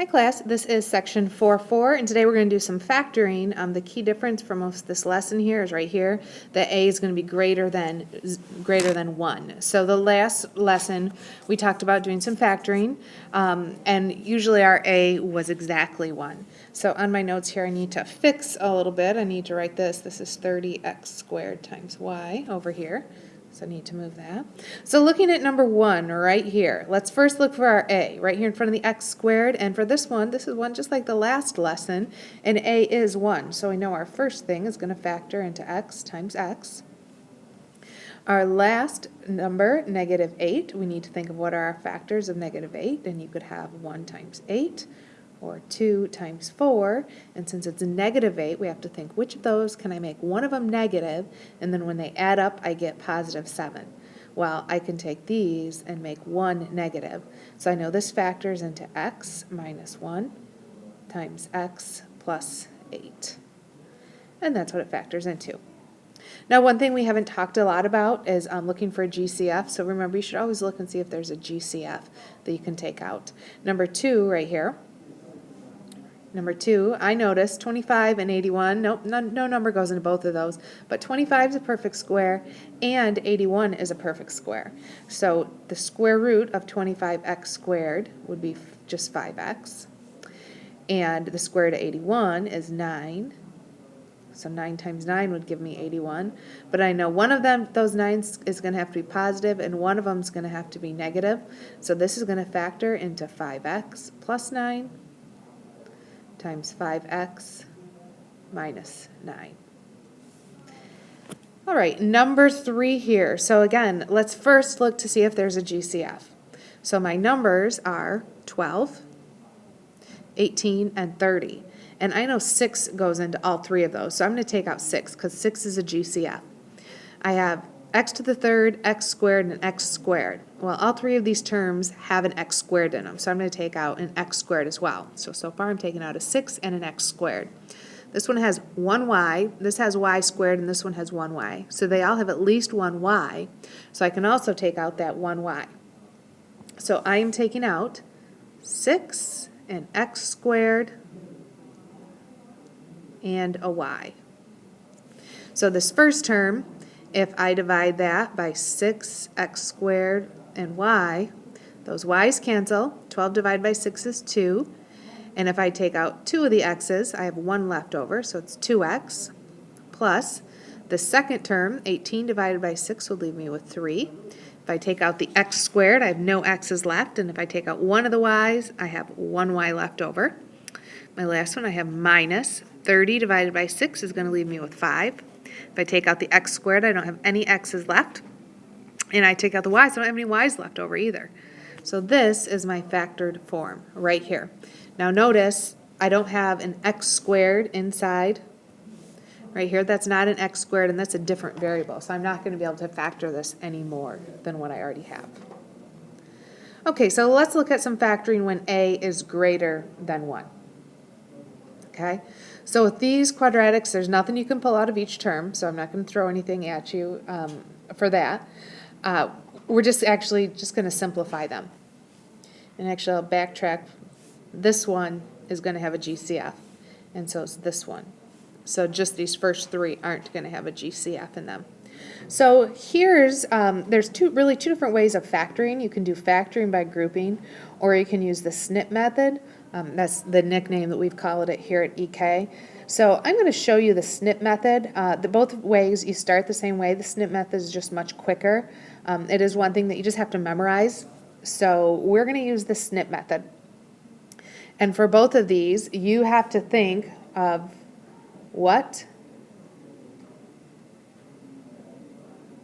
Hi class, this is section 4.4 and today we're going to do some factoring. The key difference for most of this lesson here is right here that a is going to be greater than 1. So the last lesson we talked about doing some factoring and usually our a was exactly 1. So on my notes here I need to fix a little bit. I need to write this is 30x squared times y over here. So I need to move that. So looking at number 1 right here, let's first look for our a right here in front of the x squared. And for this is 1 just like the last lesson, and a is 1. So we know our first thing is going to factor into x times x. Our last number, negative 8, we need to think of what are our factors of negative 8. And you could have 1 times 8. Or 2 times 4, and since it's a negative 8, we have to think which of those can I make one of them negative, and then when they add up, I get positive 7. Well, I can take these and make one negative. So I know this factors into x minus 1 times x plus 8. And that's what it factors into. Now, one thing we haven't talked a lot about is looking for a GCF. So remember, you should always look and see if there's a GCF that you can take out. Number 2 right here. Number 2, I noticed 25 and 81, nope, no number goes into both of those, but 25 is a perfect square and 81 is a perfect square. So the square root of 25x squared would be just 5x, and the square root of 81 is 9, so 9 times 9 would give me 81, but I know one of those 9s is going to have to be positive and one of them is going to have to be negative, so this is going to factor into 5x plus 9 times 5x minus 9. All right, number 3 here. So again, let's first look to see if there's a GCF. So my numbers are 12, 18, and 30. And I know 6 goes into all 3 of those. So I'm going to take out 6 because 6 is a GCF. I have x to the third, x squared, and x squared. Well, all 3 of these terms have an x squared in them, so I'm going to take out an x squared as well. So far I'm taking out a 6 and an x squared. This one has 1y, this has y squared, and this one has 1y. So they all have at least 1y, so I can also take out that 1y. So I am taking out 6 and x squared and a y. So this first term, if I divide that by 6x squared and y, those y's cancel. 12 divided by 6 is 2. And if I take out 2 of the x's, I have 1 left over, so it's 2x. Plus, the second term, 18 divided by 6 will leave me with 3. If I take out the x squared, I have no x's left. And if I take out one of the y's, I have 1y left over. My last one, I have minus 30 divided by 6 is going to leave me with 5. If I take out the x squared, I don't have any x's left. And I take out the y's, I don't have any y's left over either. So this is my factored form right here. Now notice I don't have an x squared inside. Right here, that's not an x squared, and that's a different variable. So I'm not going to be able to factor this any more than what I already have. Okay, so let's look at some factoring when a is greater than 1. Okay, so with these quadratics, there's nothing you can pull out of each term, so I'm not going to throw anything at you for that. We're just going to simplify them. And actually, I'll backtrack. This one is going to have a GCF, and so is this one. So just these first 3 aren't going to have a GCF in them. So here's, there's two different ways of factoring. You can do factoring by grouping, or you can use the snip method. That's the nickname that we've called it here at EK. So I'm going to show you the snip method. Both ways you start the same way. The snip method is just much quicker. It is one thing that you just have to memorize. So we're going to use the snip method. And for both of these, you have to think of what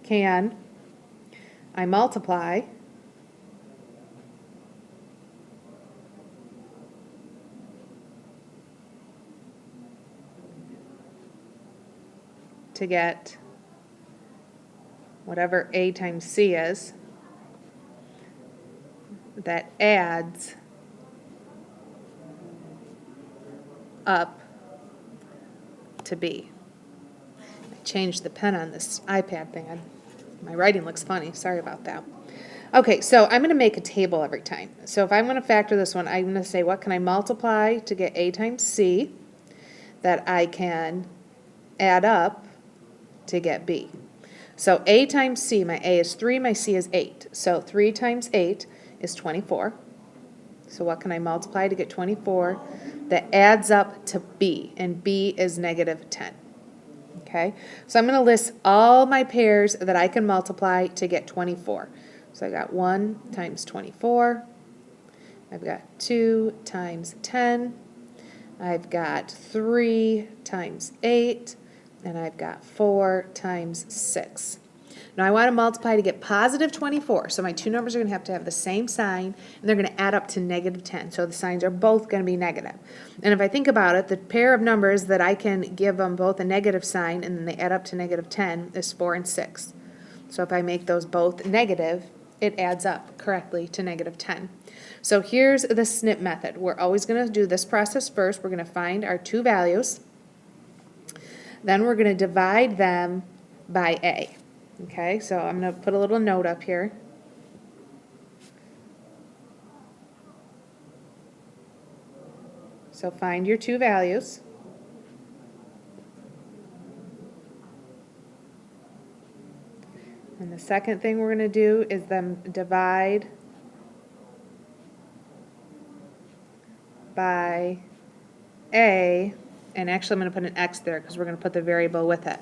can I multiply to get whatever a times c is that adds up to b. I changed the pen on this iPad thing. My writing looks funny. Sorry about that. Okay, so I'm going to make a table every time. So if I'm going to factor this one, I'm going to say, what can I multiply to get a times c that I can add up to get b? So a times c, my a is 3, my c is 8. So 3 times 8 is 24. So what can I multiply to get 24 that adds up to b? And b is negative 10. Okay, so I'm going to list all my pairs that I can multiply to get 24. So I got 1 times 24. I've got 2 times 10. I've got 3 times 8. And I've got 4 times 6. Now I want to multiply to get positive 24. So my two numbers are going to have the same sign, and they're going to add up to negative 10. So the signs are both going to be negative. And if I think about it, the pair of numbers that I can give them both a negative sign and then they add up to negative 10 is 4 and 6. So if I make those both negative, it adds up correctly to negative 10. So here's the snip method. We're always going to do this process first. We're going to find our two values. Then we're going to divide them by a. Okay, so I'm going to put a little note up here. So find your two values. And the second thing we're going to do is then divide by a, and actually I'm going to put an x there because we're going to put the variable with it.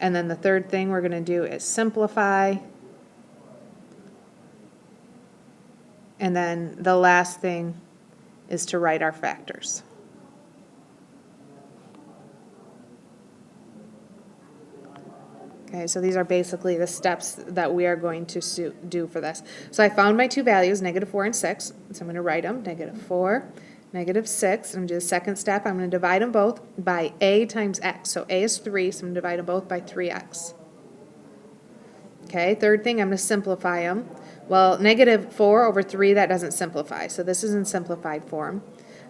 And then the third thing we're going to do is simplify. And then the last thing is to write our factors. Okay, so these are basically the steps that we are going to do for this. So I found my two values, negative 4 and 6. So I'm going to write them, negative 4, negative 6. I'm going to do the second step. I'm going to divide them both by a times x. So a is 3, so I'm going to divide them both by 3x. Okay, third thing, I'm going to simplify them. Well, negative 4 over 3, that doesn't simplify. So this is in simplified form.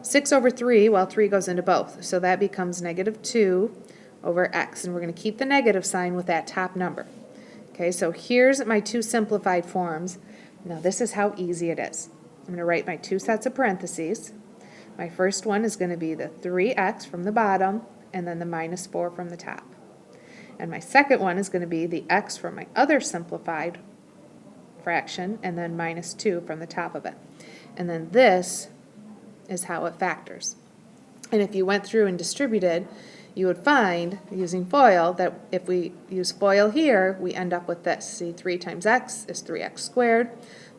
6 over 3, well, 3 goes into both. So that becomes negative 2 over x. And we're going to keep the negative sign with that top number. Okay, so here's my two simplified forms. Now this is how easy it is. I'm going to write my two sets of parentheses. My first one is going to be the 3x from the bottom and then the minus 4 from the top. And my second one is going to be the x from my other simplified fraction and then minus 2 from the top of it. And then this is how it factors. And if you went through and distributed, you would find, using FOIL, that if we use FOIL here, we end up with this. See, 3 times x is 3x squared.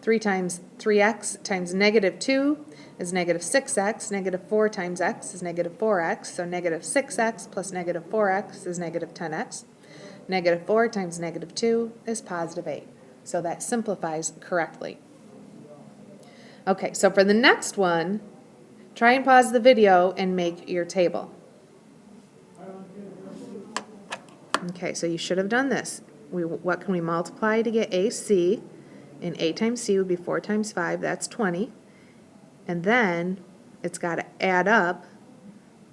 3 times 3x times negative 2 is negative 6x. Negative 4 times x is negative 4x. So negative 6x plus negative 4x is negative 10x. Negative 4 times negative 2 is positive 8. So that simplifies correctly. Okay, so for the next one, try and pause the video and make your table. Okay, so you should have done this. What can we multiply to get AC? And a times c would be 4 times 5, that's 20. And then it's got to add up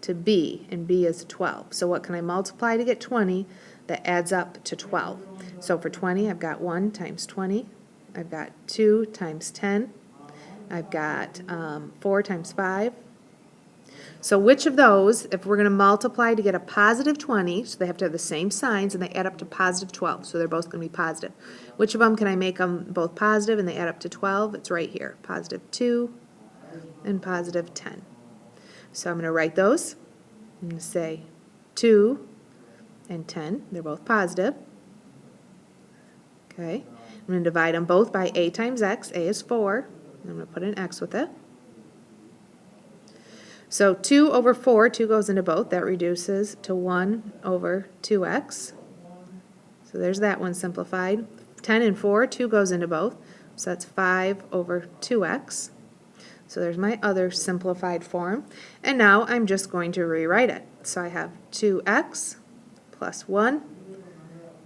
to b, and b is 12. So what can I multiply to get 20 that adds up to 12? So for 20, I've got 1 times 20. I've got 2 times 10. I've got 4 times 5. So which of those, if we're going to multiply to get a positive 20, so they have to have the same signs, and they add up to positive 12, so they're both going to be positive. Which of them can I make them both positive and they add up to 12? It's right here, positive 2 and positive 10. So I'm going to write those. I'm going to say 2 and 10, they're both positive. Okay, I'm going to divide them both by a times x. A is 4. I'm going to put an x with it. So 2 over 4, 2 goes into both. That reduces to 1 over 2x. So there's that one simplified. 10 and 4, 2 goes into both. So that's 5 over 2x. So there's my other simplified form. And now I'm just going to rewrite it. So I have 2x plus 1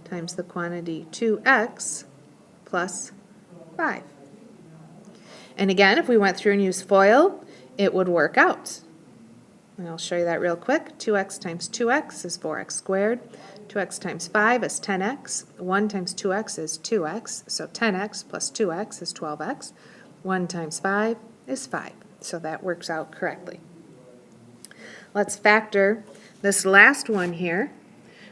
times the quantity 2x plus 5. And again, if we went through and used FOIL, it would work out. And I'll show you that real quick. 2x times 2x is 4x squared. 2x times 5 is 10x. 1 times 2x is 2x. So 10x plus 2x is 12x. 1 times 5 is 5. So that works out correctly. Let's factor this last one here.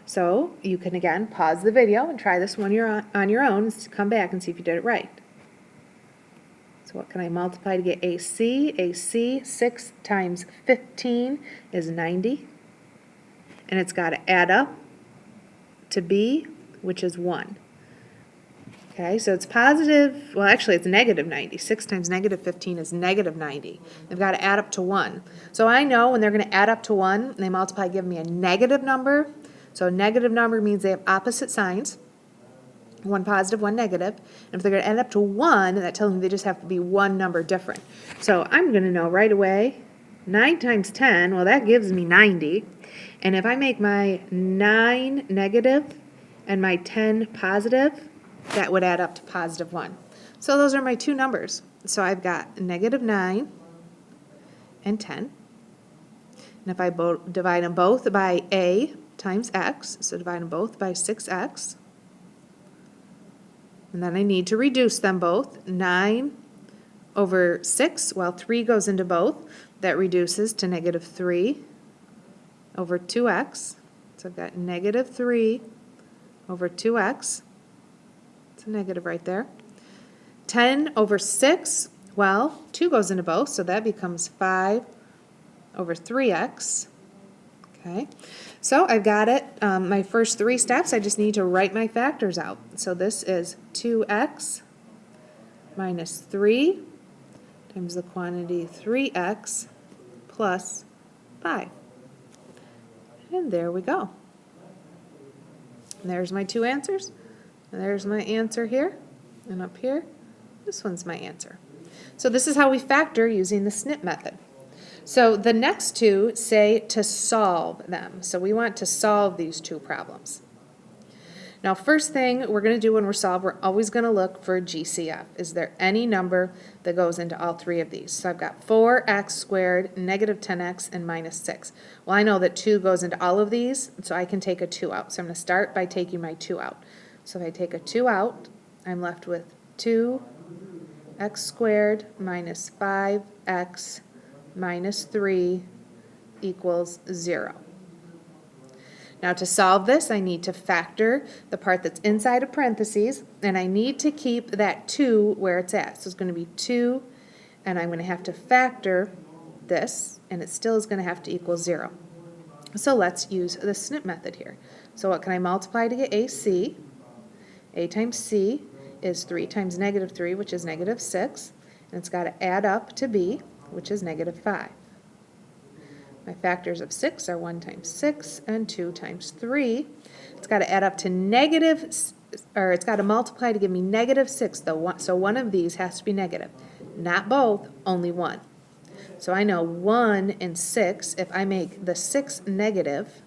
So you can again pause the video and try this one on your own and come back and see if you did it right. So what can I multiply to get AC? AC, 6 times 15 is 90. And it's got to add up to B, which is 1. Okay, so it's positive, well actually it's negative 90. 6 times negative 15 is negative 90. They've got to add up to 1. So I know when they're going to add up to 1, and they multiply, give me a negative number. So a negative number means they have opposite signs. One positive, one negative. And if they're going to add up to 1, that tells me they just have to be one number different. So I'm going to know right away, 9 times 10, well that gives me 90. And if I make my 9 negative and my 10 positive, that would add up to positive 1. So those are my two numbers. So I've got negative 9 and 10. And if I divide them both by A times X, so divide them both by 6X, and then I need to reduce them both. 9 over 6, well 3 goes into both. That reduces to negative 3 over 2X. So I've got negative 3 over 2X. It's a negative right there. 10 over 6, well 2 goes into both, so that becomes 5 over 3X. Okay, so I've got it. My first 3 steps, I just need to write my factors out. So this is 2x minus 3 times the quantity 3x plus 5. And there we go. And there's my 2 answers. And there's my answer here. And up here, this one's my answer. So this is how we factor using the SNP method. So the next two say to solve them. So we want to solve these two problems. Now first thing we're going to do when we're solving, we're always going to look for GCF. Is there any number that goes into all 3 of these? So I've got 4x squared, negative 10x, and minus 6. Well, I know that 2 goes into all of these, so I can take a 2 out. So I'm going to start by taking my 2 out. So if I take a 2 out, I'm left with 2x squared minus 5x minus 3 equals 0. Now to solve this, I need to factor the part that's inside of parentheses, and I need to keep that 2 where it's at. So it's going to be 2, and I'm going to have to factor this, and it still is going to have to equal 0. So let's use the SNP method here. So what can I multiply to get AC? A times C is 3 times negative 3, which is negative 6, and it's got to add up to B, which is negative 5. My factors of 6 are 1 times 6 and 2 times 3. It's got to add up to negative, or it's got to multiply to give me negative 6, though. So one of these has to be negative. Not both, only one. So I know 1 and 6, if I make the 6 negative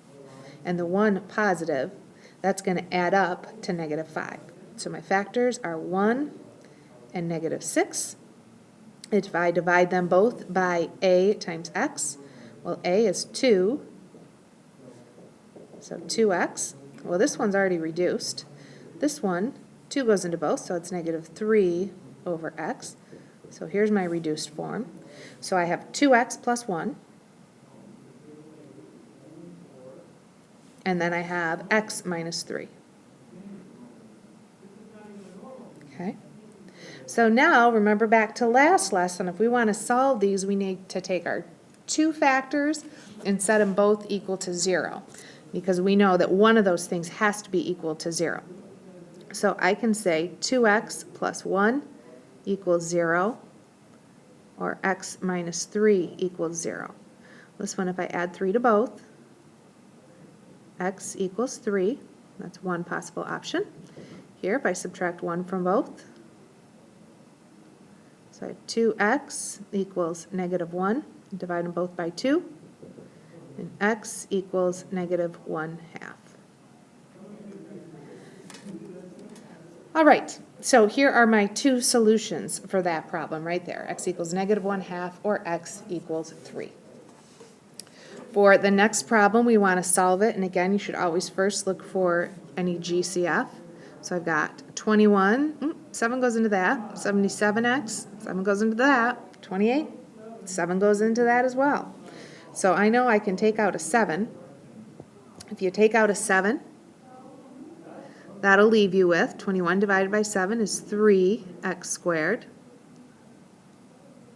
and the 1 positive, that's going to add up to negative 5. So my factors are 1 and negative 6. If I divide them both by A times X, well, A is 2, so 2X. Well, this one's already reduced. This one, 2 goes into both, so it's negative 3 over X. So here's my reduced form. So I have 2X plus 1. And then I have X minus 3. Okay. So now, remember back to last lesson, if we want to solve these, we need to take our 2 factors and set them both equal to 0, because we know that one of those things has to be equal to 0. So I can say 2x plus 1 equals 0, or x minus 3 equals 0. This one, if I add 3 to both, x equals 3. That's one possible option. Here, if I subtract 1 from both, so I have 2x equals negative 1. Divide them both by 2. And x equals negative 1/2. All right, so here are my 2 solutions for that problem right there. X equals negative 1/2 or x equals 3. For the next problem, we want to solve it, and again, you should always first look for any GCF. So I've got 21, 7 goes into that, 77x, 7 goes into that, 28, 7 goes into that as well. So I know I can take out a 7. If you take out a 7, that'll leave you with 21 divided by 7 is 3x squared,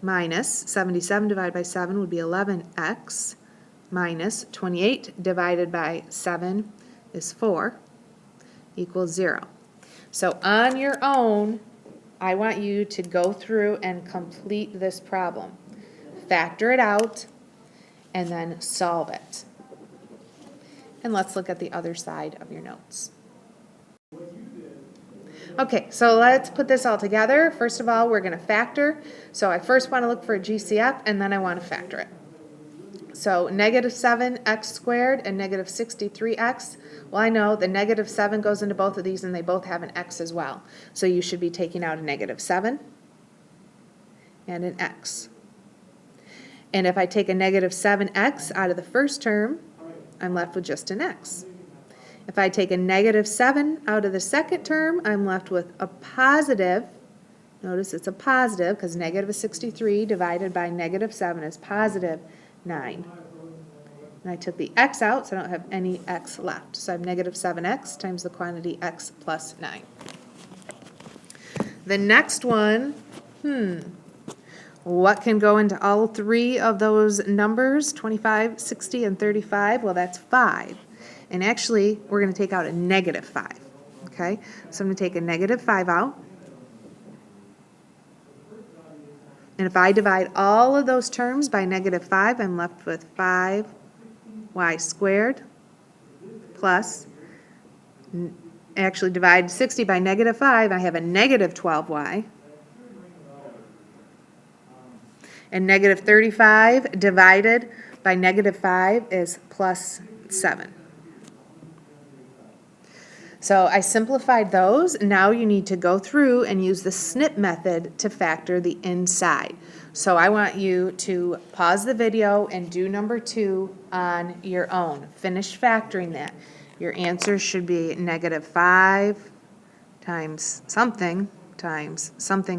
minus 77 divided by 7 would be 11x, minus 28 divided by 7 is 4, equals 0. So on your own, I want you to go through and complete this problem. Factor it out, and then solve it. And let's look at the other side of your notes. Okay, so let's put this all together. First of all, we're going to factor. So I first want to look for a GCF, and then I want to factor it. So negative 7x squared and negative 63x. Well, I know the negative 7 goes into both of these, and they both have an x as well. So you should be taking out a negative 7 and an x. And if I take a negative 7x out of the first term, I'm left with just an x. If I take a negative 7 out of the second term, I'm left with a positive. Notice it's a positive because negative 63 divided by negative 7 is positive 9. And I took the x out, so I don't have any x left. So I have negative 7x times the quantity x plus 9. The next one, what can go into all three of those numbers, 25, 60, and 35? Well, that's 5. And actually, we're going to take out a negative 5. Okay? So I'm going to take a negative 5 out. And if I divide all of those terms by negative 5, I'm left with 5y squared plus, actually divide 60 by negative 5, I have a negative 12y. And negative 35 divided by negative 5 is plus 7. So I simplified those. Now you need to go through and use the snip method to factor the inside. So I want you to pause the video and do number 2 on your own. Finish factoring that. Your answer should be negative 5 times something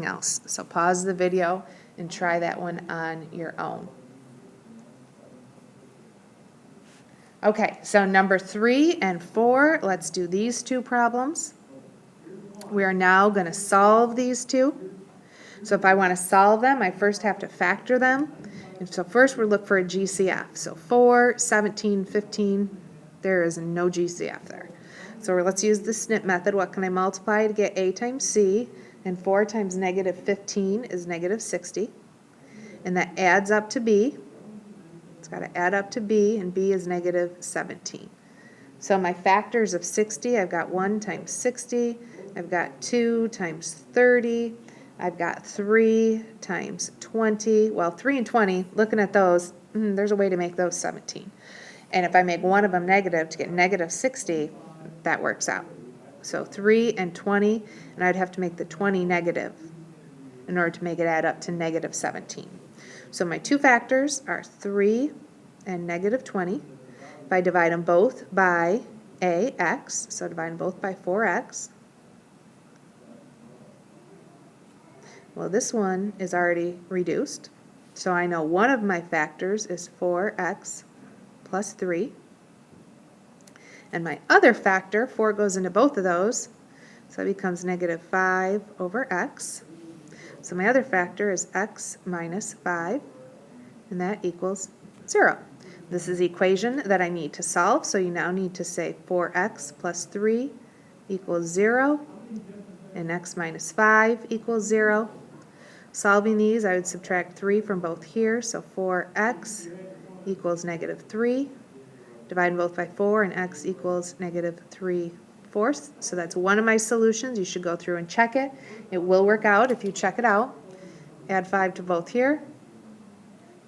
else. So pause the video and try that one on your own. Okay, so number 3 and 4, let's do these two problems. We are now going to solve these two. So if I want to solve them, I first have to factor them. And so first we'll look for a GCF. So 4, 17, 15, there is no GCF there. So let's use the snip method. What can I multiply to get a times c? And 4 times negative 15 is negative 60. And that adds up to b. It's got to add up to b, and b is negative 17. So my factors of 60, I've got 1 times 60, I've got 2 times 30, I've got 3 times 20. Well, 3 and 20, looking at those, there's a way to make those 17. And if I make one of them negative to get negative 60, that works out. So 3 and 20, and I'd have to make the 20 negative in order to make it add up to negative 17. So my two factors are 3 and negative 20. If I divide them both by ax, so divide them both by 4x, well, this one is already reduced. So I know one of my factors is 4x plus 3. And my other factor, 4 goes into both of those, so it becomes negative 5 over x. So my other factor is x minus 5, and that equals 0. This is the equation that I need to solve, so you now need to say 4x plus 3 equals 0, and x minus 5 equals 0. Solving these, I would subtract 3 from both here, so 4x equals negative 3. Divide both by 4, and x equals negative 3/4. So that's one of my solutions. You should go through and check it. It will work out if you check it out. Add 5 to both here,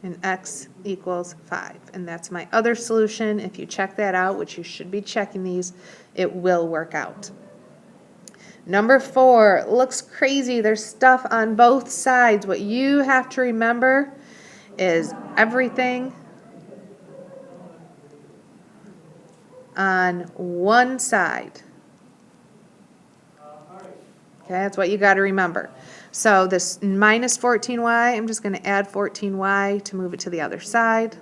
and x equals 5. And that's my other solution. If you check that out, which you should be checking these, it will work out. Number 4 looks crazy. There's stuff on both sides. What you have to remember is everything on one side. Okay, that's what you got to remember. So this minus 14y, I'm just going to add 14y to move it to the other side.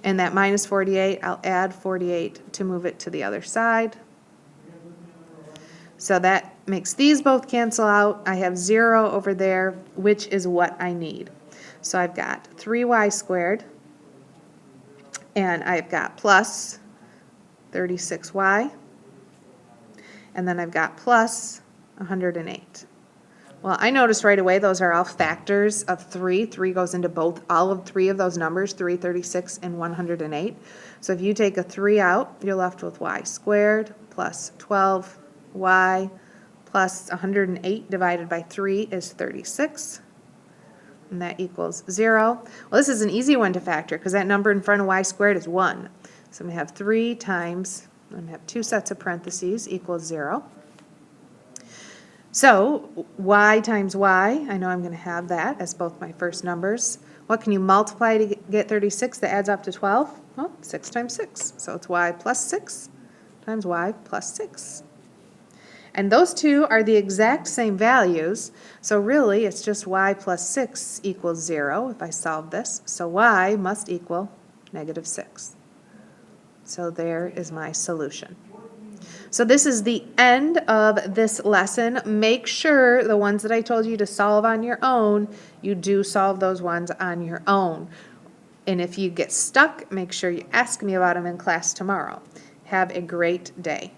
And that minus 48, I'll add 48 to move it to the other side. So that makes these both cancel out. I have 0 over there, which is what I need. So I've got 3y squared, and I've got plus 36y, and then I've got plus 108. Well, I noticed right away those are all factors of 3. 3 goes into all of 3 of those numbers, 3, 36, and 108. So if you take a 3 out, you're left with y squared plus 12y plus 108 divided by 3 is 36. And that equals 0. Well, this is an easy one to factor because that number in front of y squared is 1. So I'm going to have 3 times, I'm going to have 2 sets of parentheses equals 0. So y times y, I know I'm going to have that as both my first numbers. What can you multiply to get 36 that adds up to 12? Well, 6 times 6. So it's y plus 6 times y plus 6. And those two are the exact same values, so really it's just y plus 6 equals 0 if I solve this. So y must equal negative 6. So there is my solution. So this is the end of this lesson. Make sure the ones that I told you to solve on your own, you do solve those ones on your own. And if you get stuck, make sure you ask me about them in class tomorrow. Have a great day.